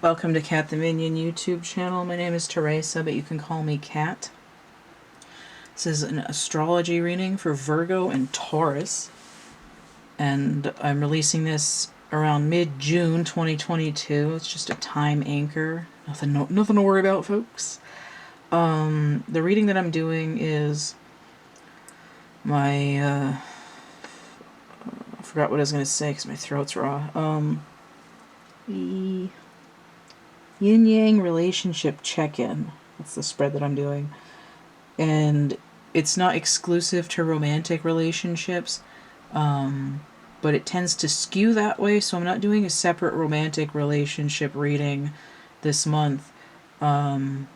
Welcome to CATtheMinion YouTube channel. My name is Teresa, but you can call me Cat. This is an astrology reading for Virgo and Taurus, and I'm releasing this around mid-June 2022. It's just a time anchor. Nothing to worry about, folks. The reading that I'm doing is my I forgot what I was going to say because my throat's raw. The yin-yang relationship check-in. That's the spread that I'm doing. And it's not exclusive to romantic relationships, but it tends to skew that way, so I'm not doing a separate romantic relationship reading this month. So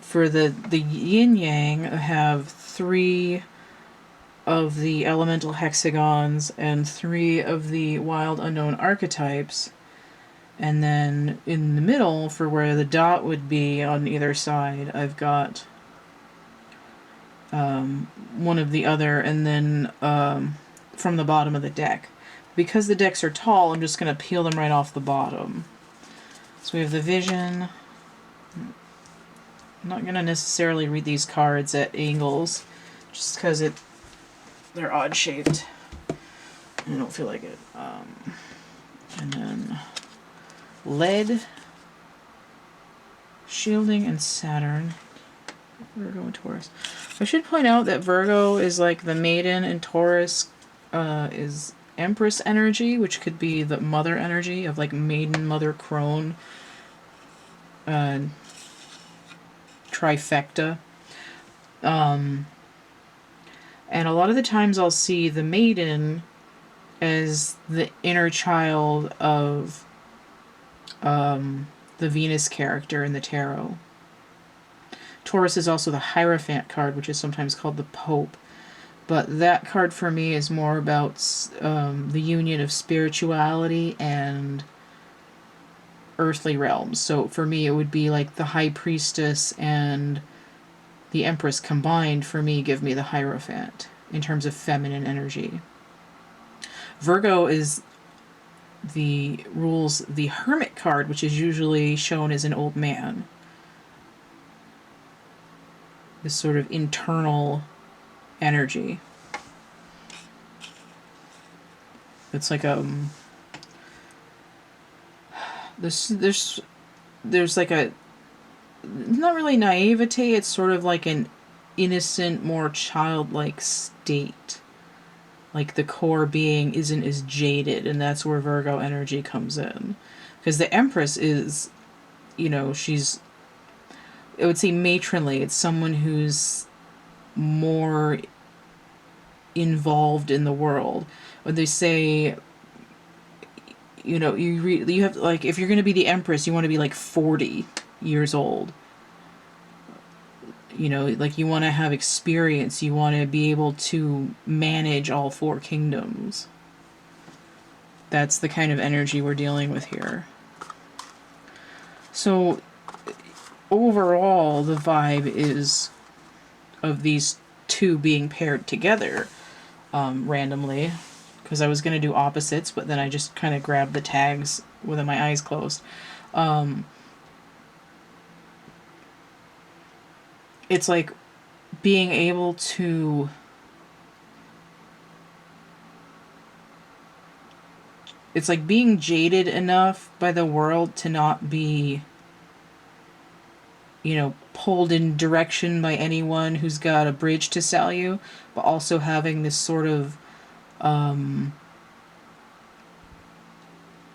for the yin-yang, I have 3 of the elemental hexagons and 3 of the wild unknown archetypes. And then in the middle, for where the dot would be on either side, I've got one of the other, and then from the bottom of the deck. Because the decks are tall, I'm just going to peel them right off the bottom. So we have the vision. I'm not going to necessarily read these cards at angles, just because they're odd-shaped. I don't feel like it. And then lead, shielding, and Saturn. Virgo and Taurus. I should point out that Virgo is like the maiden, and Taurus is Empress energy, which could be the mother energy of like maiden, mother, crone, trifecta. And a lot of the times I'll see the maiden as the inner child of the Venus character in the tarot. Taurus is also the Hierophant card, which is sometimes called the Pope. But that card for me is more about the union of spirituality and earthly realms. So for me, it would be like the High Priestess and the Empress combined, for me, give me the Hierophant in terms of feminine energy. Virgo is rules the Hermit card, which is usually shown as an old man. This sort of internal energy. It's like there's like a, not really naivete, it's sort of like an innocent, more childlike state. Like the core being isn't as jaded, and that's where Virgo energy comes in. Because the Empress is, she's, I would say matronly. It's someone who's more involved in the world. When they say, you have, like, if you're going to be the Empress, you want to be like 40 years old. Like you want to have experience. You want to be able to manage all 4 kingdoms. That's the kind of energy we're dealing with here. So overall, the vibe is of these 2 being paired together randomly, because I was going to do opposites, but then I just kind of grabbed the tags with my eyes closed. It's like being able to it's like being jaded enough by the world to not be, pulled in direction by anyone who's got a bridge to sell you, but also having this sort of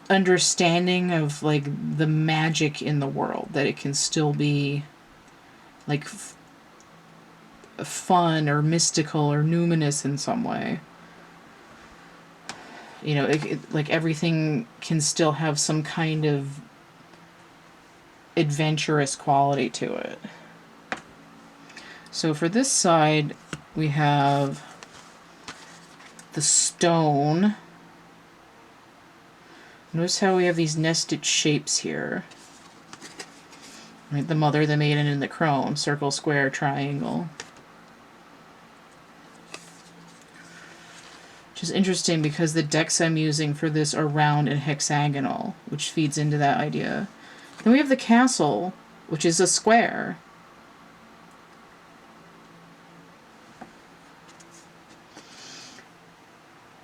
understanding of like the magic in the world, that it can still be like fun or mystical or numinous in some way. Like everything can still have some kind of adventurous quality to it. So for this side, we have the stone. Notice how we have these nested shapes here. Right, the mother, the maiden, and the crone. Circle, square, triangle. Which is interesting because the decks I'm using for this are round and hexagonal, which feeds into that idea. Then we have the castle, which is a square.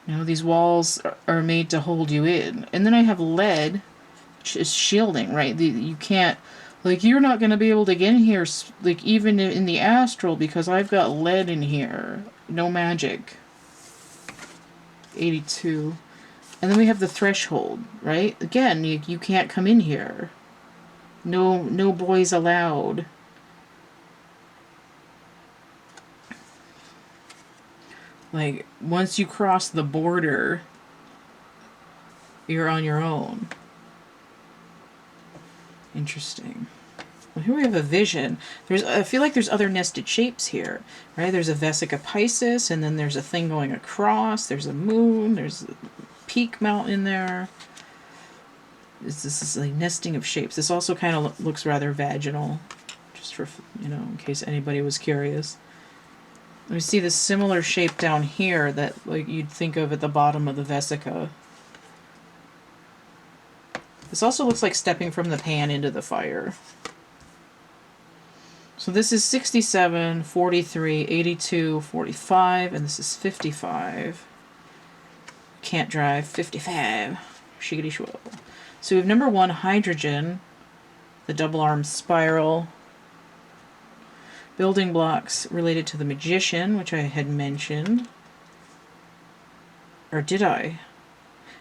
You know, these walls are made to hold you in. And then I have lead, which is shielding, right? You can't, like, you're not going to be able to get in here, like, even in the astral, because I've got lead in here. No magic. 82. And then we have the threshold, right? Again, you can't come in here. No boys allowed. Like, once you cross the border, you're on your own. Interesting. Well, here we have a vision. I feel like there's other nested shapes here, right? There's a Vesica Pisces, and then there's a thing going across. There's a moon. There's a peak mountain there. This is like nesting of shapes. This also kind of looks rather vaginal, just for, you know, in case anybody was curious. We see this similar shape down here that, like, you'd think of at the bottom of the Vesica. This also looks like stepping from the pan into the fire. So this is 67, 43, 82, 45, and this is 55. Can't drive. 55. Shiggity shwell. So we have number 1, hydrogen, the double arm spiral. Building blocks related to the magician, which I had mentioned. Or did I?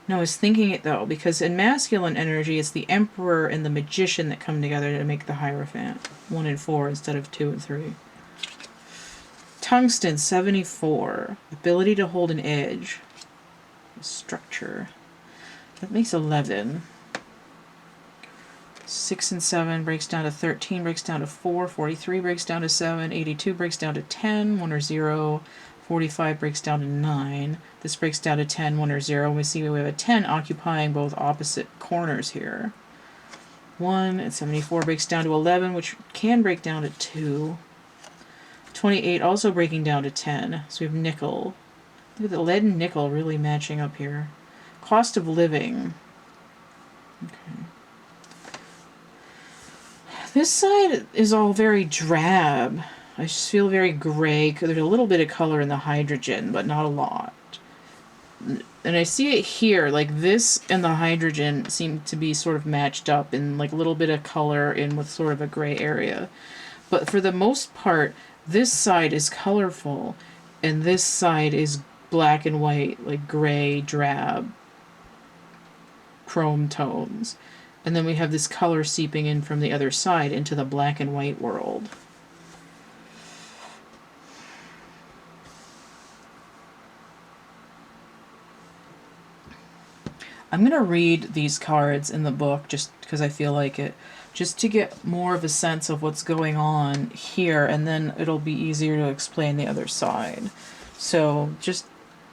No, I was thinking it though, because in masculine energy, it's the emperor and the magician that come together to make the Hierophant. 1 and 4 instead of 2 and 3. Tungsten, 74. Ability to hold an edge. Structure. That makes 11. 6 and 7 breaks down to 13, breaks down to 4, 43 breaks down to 7, 82 breaks down to 10, 1 or 0, 45 breaks down to 9. This breaks down to 10, 1 or 0. We see we have a 10 occupying both opposite corners here. 1 and 74 breaks down to 11, which can break down to 2. 28 also breaking down to 10. So we have nickel. Look at the lead and nickel really matching up here. Cost of living. Okay. This side is all very drab. I just feel very gray. There's a little bit of color in the hydrogen, but not a lot. And I see it here, like this and the hydrogen seem to be sort of matched up in like a little bit of color in with sort of a gray area. But for the most part, this side is colorful and this side is black and white, like gray, drab, chrome tones. And then we have this color seeping in from the other side into the black and white world. I'm going to read these cards in the book just because I feel like it, just to get more of a sense of what's going on here, and then it'll be easier to explain the other side. So just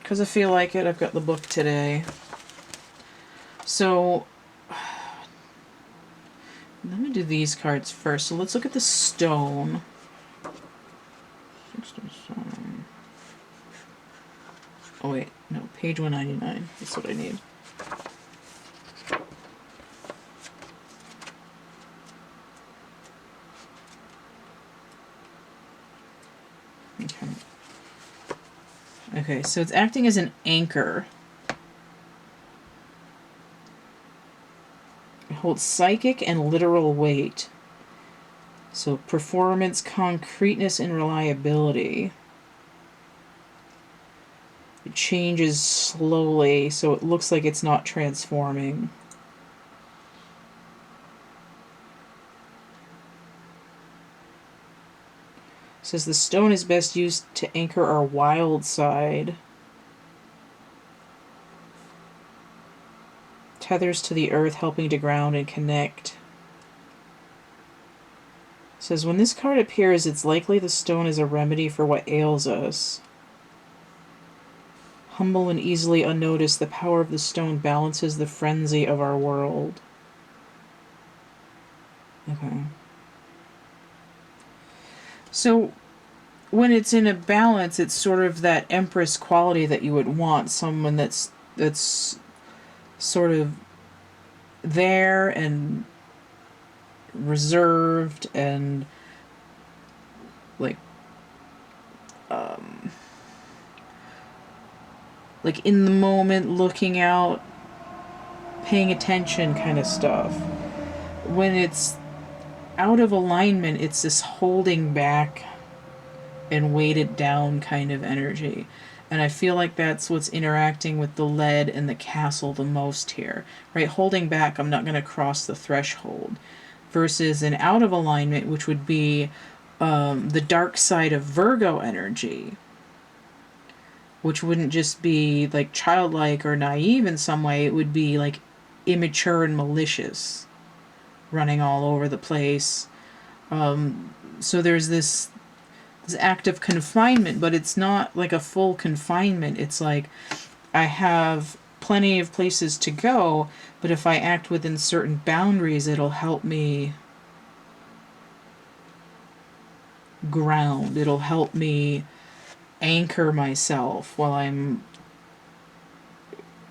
because I feel like it, I've got the book today. So let me do these cards first. So let's look at the stone. Oh wait, no, page 199. That's what I need. Okay. Okay, so it's acting as an anchor. It holds psychic and literal weight. So performance, concreteness, and reliability. It changes slowly, so it looks like it's not transforming. It says the stone is best used to anchor our wild side. Tethers to the earth, helping to ground and connect. It says when this card appears, it's likely the stone is a remedy for what ails us. Humble and easily unnoticed, the power of the stone balances the frenzy of our world. Okay. So, when it's in a balance, it's sort of that Empress quality that you would want, someone that's sort of there and reserved and like like in the moment, looking out, paying attention kind of stuff. When it's out of alignment, it's this holding back and weighted down kind of energy. And I feel like that's what's interacting with the lead and the castle the most here. Right? Holding back, I'm not going to cross the threshold. Versus an out of alignment, which would be the dark side of Virgo energy, which wouldn't just be like childlike or naive in some way, it would be like immature and malicious, running all over the place. So there's this act of confinement, but it's not like a full confinement. It's like I have plenty of places to go, but if I act within certain boundaries, it'll help me ground. It'll help me anchor myself while I'm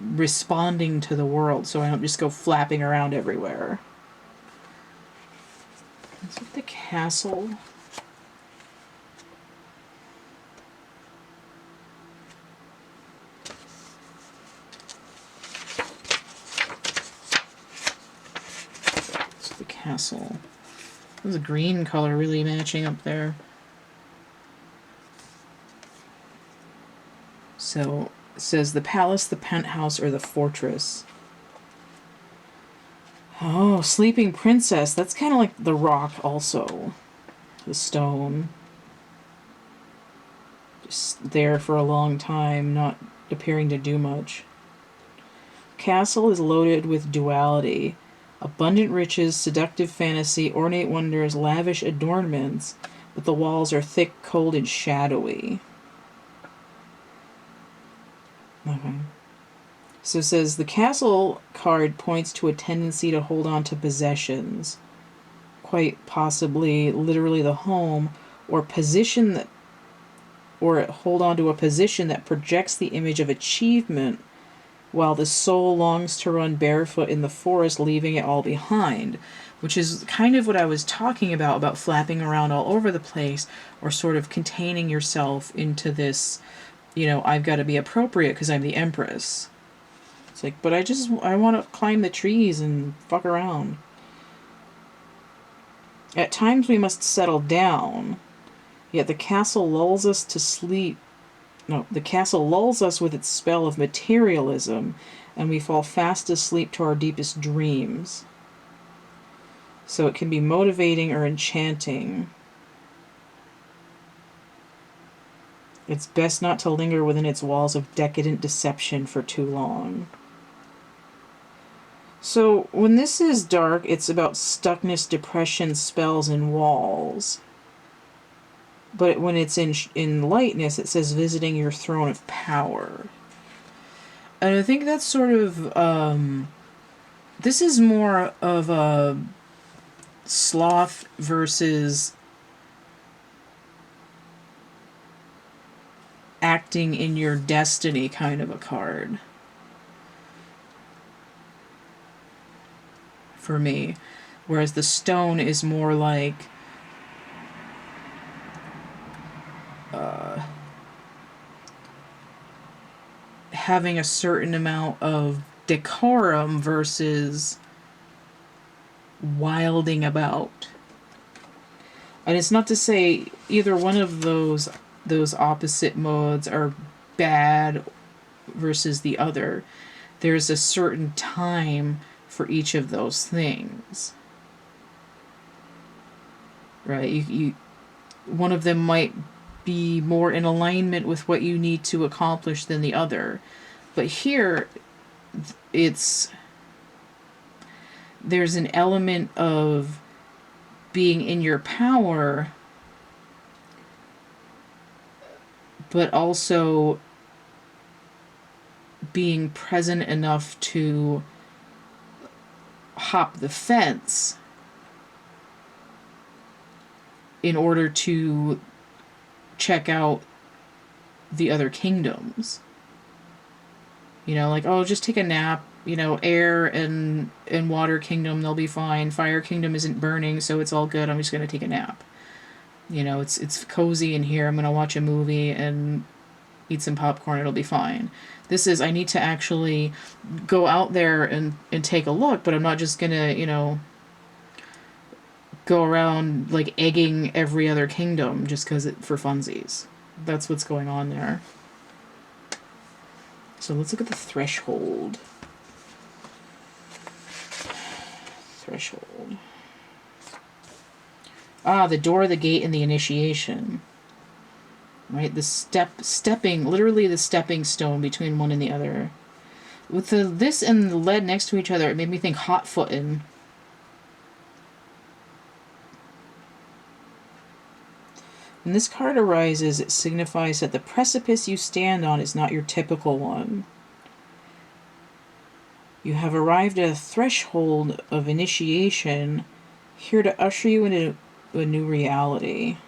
responding to the world, so I don't just go flapping around everywhere. Is it the castle? It's the castle. There's a green color really matching up there. So it says the palace, the penthouse, or the fortress. Oh, sleeping princess. That's kind of like the rock also. The stone. Just there for a long time, not appearing to do much. Castle is loaded with duality. Abundant riches, seductive fantasy, ornate wonders, lavish adornments, but the walls are thick, cold, and shadowy. Okay. So it says the castle card points to a tendency to hold on to possessions, quite possibly literally the home, or hold on to a position that projects the image of achievement, while the soul longs to run barefoot in the forest, leaving it all behind. Which is kind of what I was talking about flapping around all over the place, or sort of containing yourself into this, I've got to be appropriate because I'm the Empress. It's like, but I want to climb the trees and fuck around. At times we must settle down, yet the castle lulls us to sleep. No, the castle lulls us with its spell of materialism, and we fall fast asleep to our deepest dreams. So it can be motivating or enchanting. It's best not to linger within its walls of decadent deception for too long. So when this is dark, it's about stuckness, depression, spells, and walls. But when it's in lightness, it says visiting your throne of power. And I think that's sort of, this is more of a sloth versus acting in your destiny kind of a card. For me. Whereas the stone is more like having a certain amount of decorum versus wilding about. And it's not to say either one of those opposite modes are bad versus the other. There's a certain time for each of those things. Right? You one of them might be more in alignment with what you need to accomplish than the other. But here, there's an element of being in your power, but also being present enough to hop the fence in order to check out the other kingdoms. You know, like, oh, just take a nap. You know, air and water kingdom, they'll be fine. Fire kingdom isn't burning, so it's all good. I'm just going to take a nap. You know, it's cozy in here. I'm going to watch a movie and eat some popcorn. It'll be fine. This is, I need to actually go out there and take a look, but I'm not just going to, you know, go around, like, egging every other kingdom just because for funsies. That's what's going on there. So let's look at the threshold. Threshold. Ah, the door, the gate, and the initiation. Right? The stepping, literally the stepping stone between one and the other. With this and the lead next to each other, it made me think hot-footin'. When this card arises, it signifies that the precipice you stand on is not your typical one. You have arrived at a threshold of initiation, here to usher you into a new reality.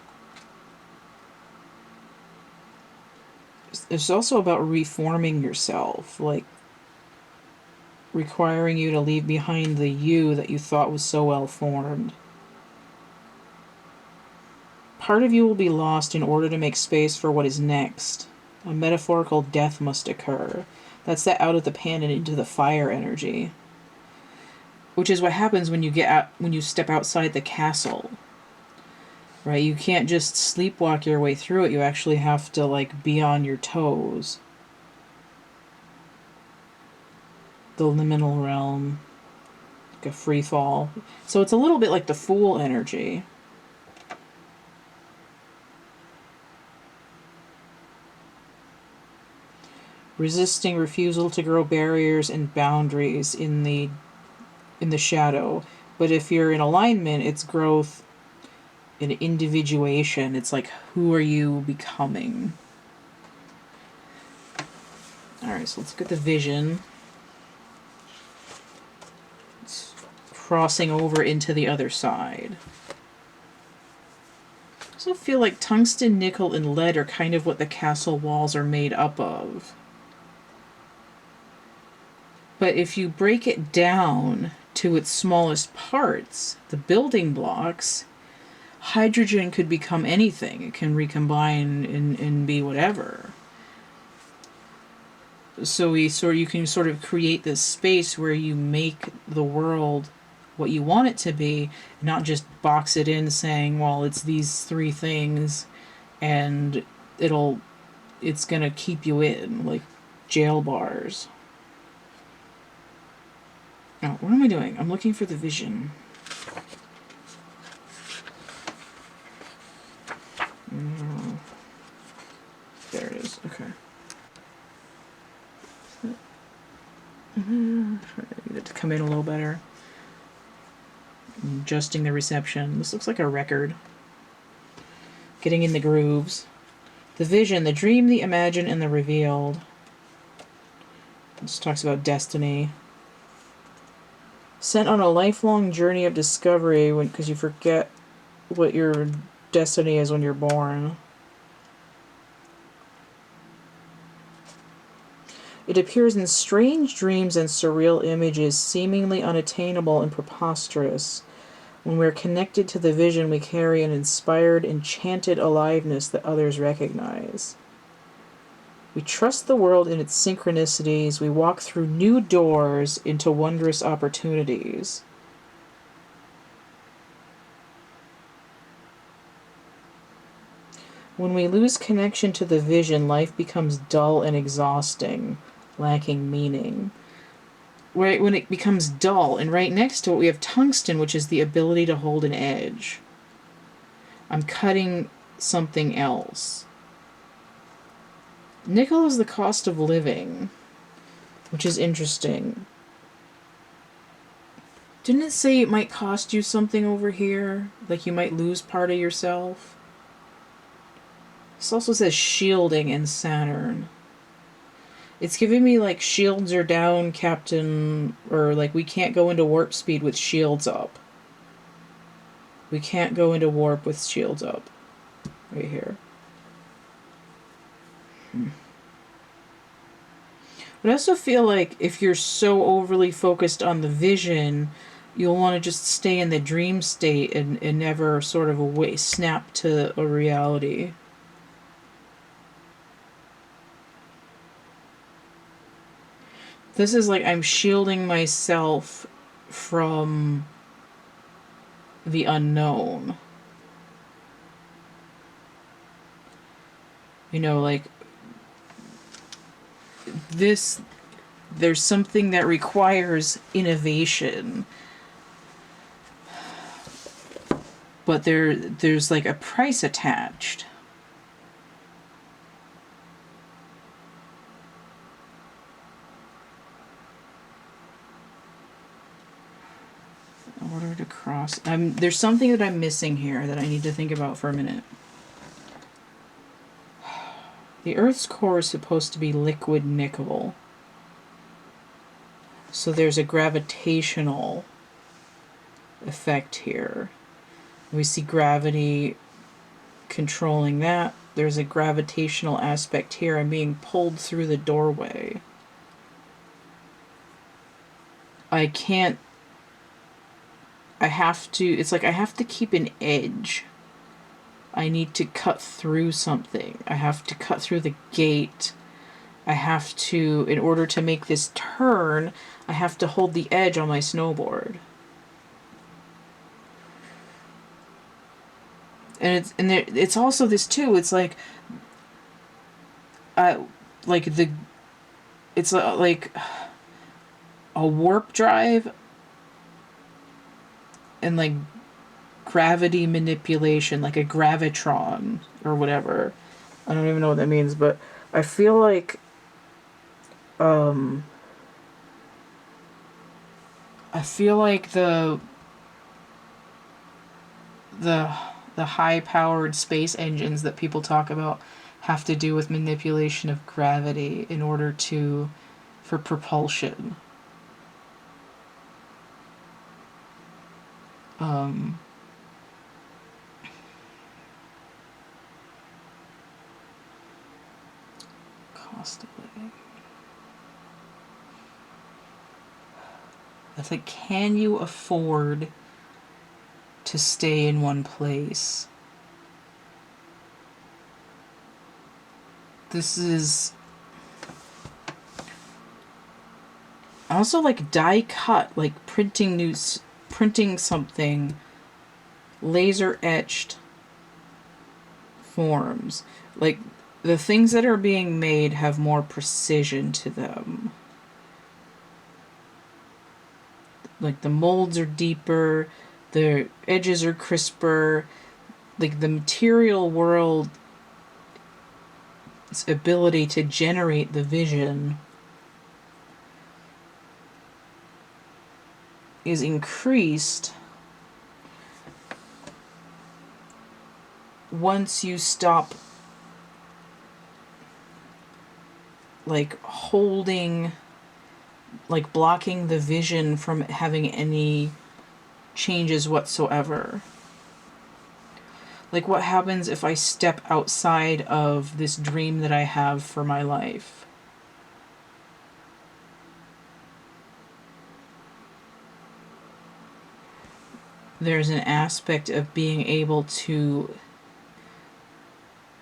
It's also about reforming yourself, like requiring you to leave behind the you that you thought was so well formed. Part of you will be lost in order to make space for what is next. A metaphorical death must occur. That's that out of the pan and into the fire energy. Which is what happens when you when you step outside the castle. Right? You can't just sleepwalk your way through it. You actually have to, like, be on your toes. The liminal realm. Like a free fall. So it's a little bit like the Fool energy. Resisting refusal to grow barriers and boundaries in the shadow. But if you're in alignment, it's growth and individuation. It's like, who are you becoming? Alright, so let's look at the vision. It's crossing over into the other side. I also feel like tungsten, nickel, and lead are kind of what the castle walls are made up of. But if you break it down to its smallest parts, the building blocks, hydrogen could become anything. It can recombine and be whatever. So you can sort of create this space where you make the world what you want it to be, not just box it in saying, well, it's these three things and it's gonna keep you in, like jail bars. Oh, what am I doing? I'm looking for the vision. There it is. Okay. I need it to come in a little better. I'm adjusting the reception. This looks like a record. Getting in the grooves. The vision, the dream, the imagined, and the revealed. This talks about destiny. Sent on a lifelong journey of discovery because you forget what your destiny is when you're born. It appears in strange dreams and surreal images, seemingly unattainable and preposterous. When we're connected to the vision, we carry an inspired, enchanted aliveness that others recognize. We trust the world in its synchronicities. We walk through new doors into wondrous opportunities. When we lose connection to the vision, life becomes dull and exhausting, lacking meaning. Right when it becomes dull, and right next to it we have tungsten, which is the ability to hold an edge. I'm cutting something else. Nickel is the cost of living, which is interesting. Didn't it say it might cost you something over here? Like you might lose part of yourself? This also says shielding in Saturn. It's giving me like shields are down, Captain, or like we can't go into warp speed with shields up. We can't go into warp with shields up. Right here. But I also feel like if you're so overly focused on the vision, you'll want to just stay in the dream state and never sort of snap to a reality. This is like I'm shielding myself from the unknown. You know, like this, there's something that requires innovation, but there's like a price attached. In order to cross, there's something that I'm missing here that I need to think about for a minute. The Earth's core is supposed to be liquid nickel. So there's a gravitational effect here. We see gravity controlling that. There's a gravitational aspect here. I'm being pulled through the doorway. I have to keep an edge. I need to cut through something. I have to cut through the gate. I have to, in order to make this turn, I have to hold the edge on my snowboard. And it's also this too. It's like, it's like a warp drive and like gravity manipulation, like a gravitron or whatever. I don't even know what that means, but I feel like the high-powered space engines that people talk about have to do with manipulation of gravity in order for propulsion. Cost of living. It's like, can you afford to stay in one place? This is also like die cut, like printing something, laser etched forms. Like the things that are being made have more precision to them. Like the molds are deeper, the edges are crisper. Like the material world's ability to generate the vision is increased once you stop like holding, like blocking the vision from having any changes whatsoever. Like what happens if I step outside of this dream that I have for my life? There's an aspect of being able to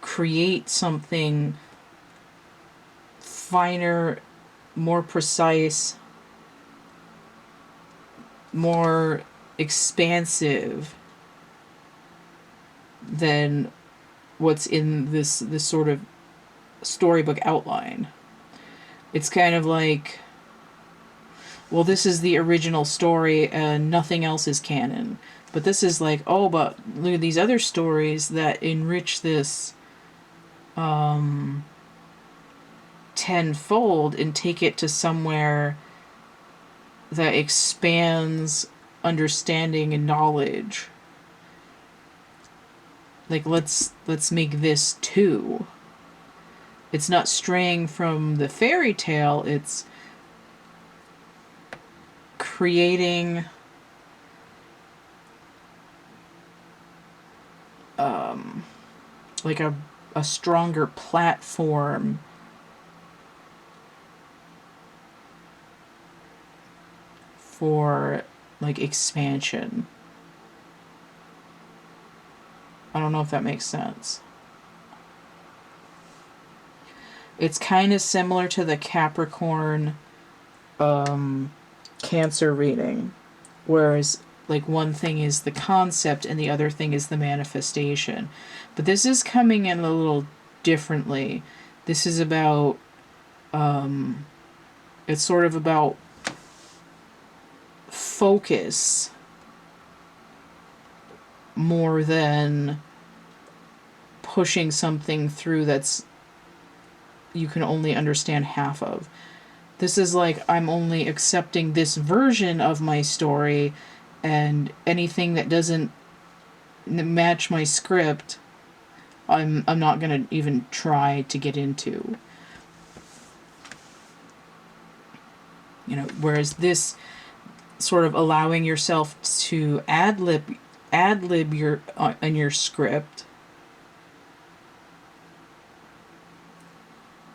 create something finer, more precise, more expansive than what's in this sort of storybook outline. It's kind of like, well, this is the original story and nothing else is canon. But this is like, oh, but look at these other stories that enrich this tenfold and take it to somewhere that expands understanding and knowledge. Like let's make this too. It's not straying from the fairy tale, it's creating like a stronger platform for like expansion. I don't know if that makes sense. It's kind of similar to the Capricorn Cancer reading, whereas like one thing is the concept and the other thing is the manifestation. But this is coming in a little differently. This is about it's sort of about focus more than pushing something through that's you can only understand half of. This is like, I'm only accepting this version of my story, and anything that doesn't match my script, I'm not going to even try to get into. You know, whereas this sort of allowing yourself to ad-lib your in your script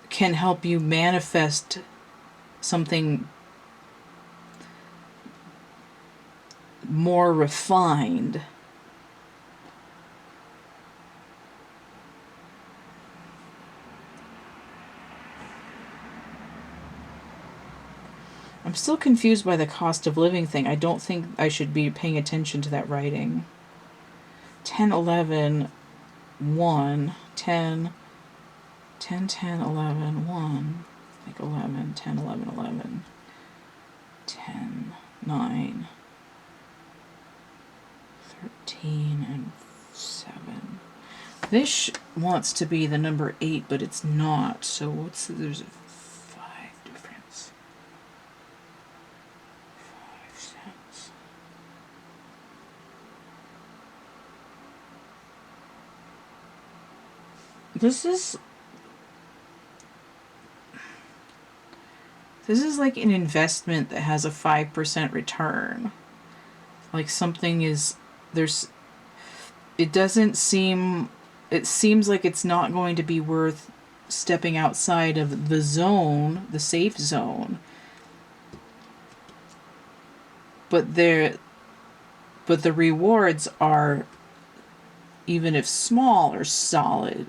can help you manifest something more refined. I'm still confused by the cost of living thing. I don't think I should be paying attention to that writing. 10, 11, 1, 10, 10, 10, 11, 1, like 11, 10, 11, 11, 10, 9, 13, and 7. This wants to be the number 8, but it's not. So what's there's a 5 difference. 5 cents. This is like an investment that has a 5% return. Like something is, it seems like it's not going to be worth stepping outside of the zone, the safe zone. But the rewards are, even if small, are solid.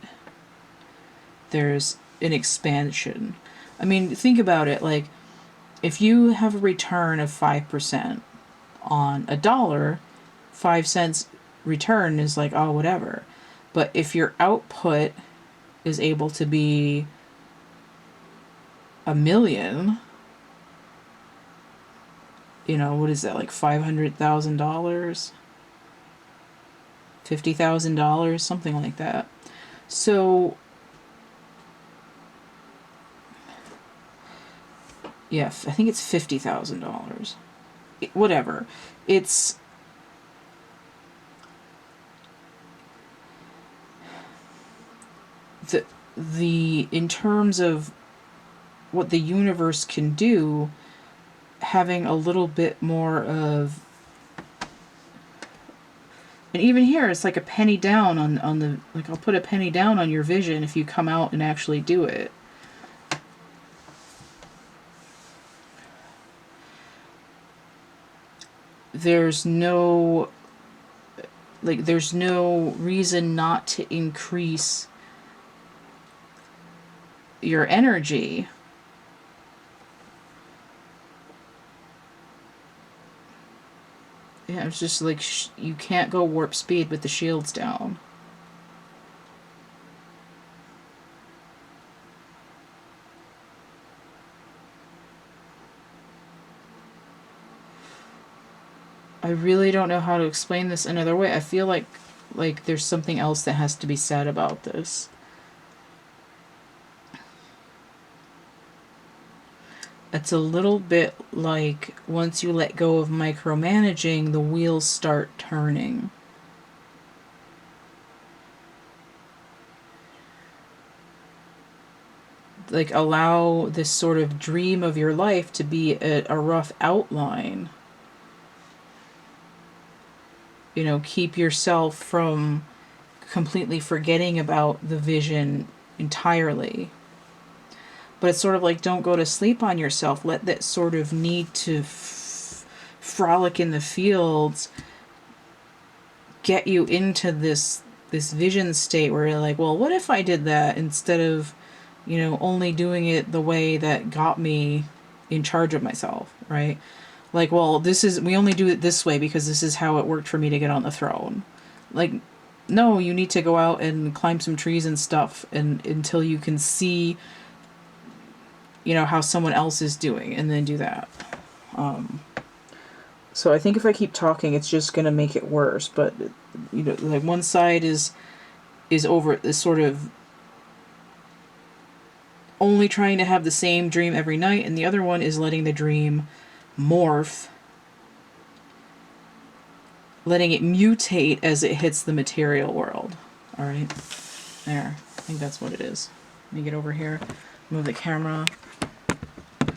There's an expansion. I mean, think about it. Like, if you have a return of 5% on $1, 5 cents return is like, oh, whatever. But if your output is able to be $1 million, you know, what is that, like $500,000? $50,000, something like that. So yeah, I think it's $50,000. Whatever. It's the in terms of what the universe can do, having a little bit more of, and even here it's like a penny down on the, like, I'll put a penny down on your vision if you come out and actually do it. There's no reason not to increase your energy. Yeah, it's just like you can't go warp speed with the shields down. I really don't know how to explain this another way. I feel like there's something else that has to be said about this. It's a little bit like once you let go of micromanaging, the wheels start turning. Like, allow this sort of dream of your life to be a rough outline. You know, keep yourself from completely forgetting about the vision entirely. But it's sort of like, don't go to sleep on yourself. Let that sort of need to frolic in the fields get you into this vision state where you're like, well, what if I did that instead of, you know, only doing it the way that got me in charge of myself, right? Like, well, we only do it this way because this is how it worked for me to get on the throne. Like, no, you need to go out and climb some trees and stuff and until you can see, you know, how someone else is doing, and then do that. So I think if I keep talking, it's just going to make it worse. But, you know, like, one side is sort of only trying to have the same dream every night, and the other one is letting the dream morph, letting it mutate as it hits the material world. All right, there. I think that's what it is. Let me get over here, move the camera. All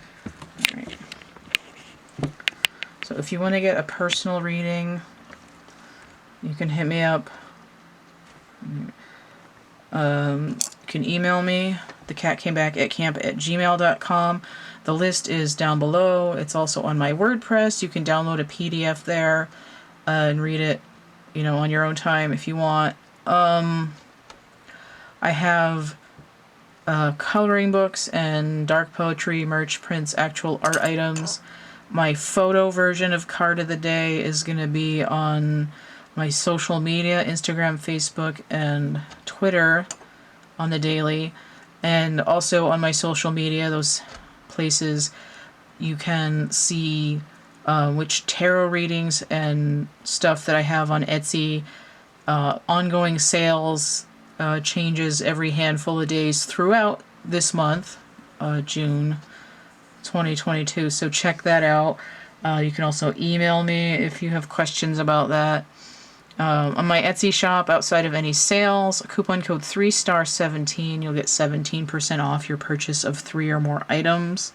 right. So if you want to get a personal reading, you can hit me up. You can email me, thecatcamebackatcamp@gmail.com. The list is down below. It's also on my WordPress. You can download a PDF there and read it, you know, on your own time if you want. I have coloring books and dark poetry, merch, prints, actual art items. My photo version of Card of the Day is going to be on my social media, Instagram, Facebook, and Twitter on the daily. And also on my social media, those places, you can see which tarot readings and stuff that I have on Etsy. Ongoing sales changes every handful of days throughout this month, June 2022. So check that out. You can also email me if you have questions about that. On my Etsy shop, outside of any sales, coupon code 3star17, you'll get 17% off your purchase of 3 or more items.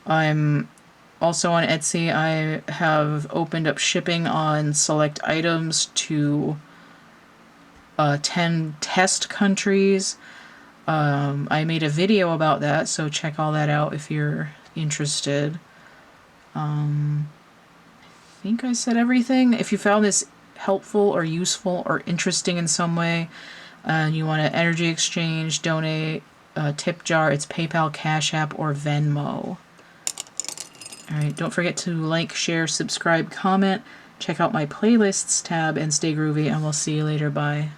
I'm also on Etsy. I have opened up shipping on select items to 10 test countries. I made a video about that, so check all that out if you're interested. I think I said everything. If you found this helpful or useful or interesting in some way, and you want an energy exchange, donate, tip jar, it's PayPal, Cash App, or Venmo. Alright, don't forget to like, share, subscribe, comment, check out my playlists tab, and stay groovy, and we'll see you later. Bye.